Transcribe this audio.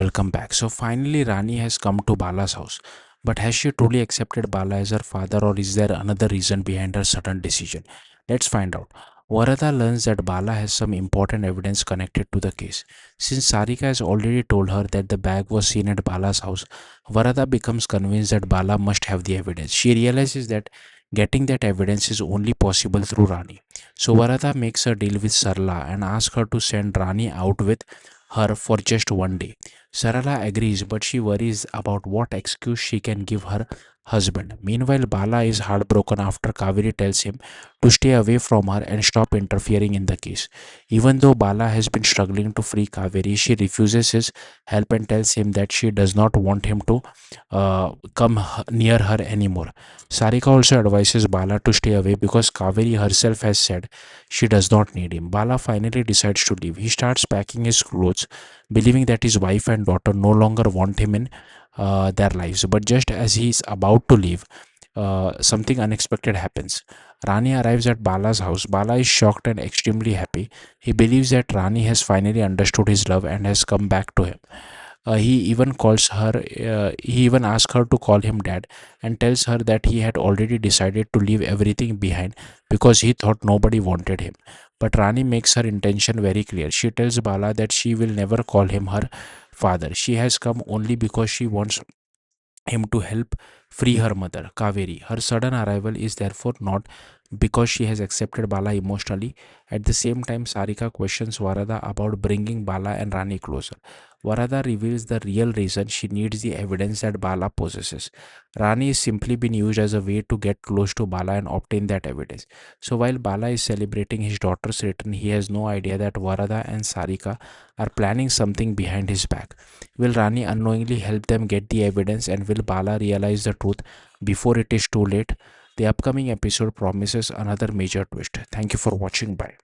Welcome back. So finally Rani has come to Bala's house. But has she truly accepted Bala as her father, or is there another reason behind her sudden decision? Let's find out. Varada learns that Bala has some important evidence connected to the case. Since Sarika has already told her that the bag was seen at Bala's house, Varada becomes convinced that Bala must have the evidence. She realizes that getting that evidence is only possible through Rani. So Varada makes a deal with Sarla and asks her to send Rani out with her for just one day. Sarala agrees, but she worries about what excuse she can give her husband. Meanwhile, Bala is heartbroken after Kaveri tells him to stay away from her and stop interfering in the case. Even though Bala has been struggling to free Kaveri, she refuses his help and tells him that she does not want him to near her anymore. Sarika also advises Bala to stay away because Kaveri herself has said she does not need him. Bala finally decides to leave. He starts packing his clothes, believing that his wife and daughter no longer want him in their lives. But just as he is about to leave, something unexpected happens. Rani arrives at Bala's house. Bala is shocked and extremely happy. He believes that Rani has finally understood his love and has come back to him. He even asks her to call him dad and tells her that he had already decided to leave everything behind because he thought nobody wanted him. But Rani makes her intention very clear. She tells Bala that she will never call him her father. She has come only because she wants him to help free her mother, Kaveri. Her sudden arrival is therefore not because she has accepted Bala emotionally. At the same time, Sarika questions Varada about bringing Bala and Rani closer. Varada reveals the real reason: she needs the evidence that Bala possesses. Rani is simply been used as a way to get close to Bala and obtain that evidence. So while Bala is celebrating his daughter's return, he has no idea that Varada and Sarika are planning something behind his back. Will Rani unknowingly help them get the evidence, and will Bala realize the truth before it is too late? The upcoming episode promises another major twist. Thank you for watching. Bye.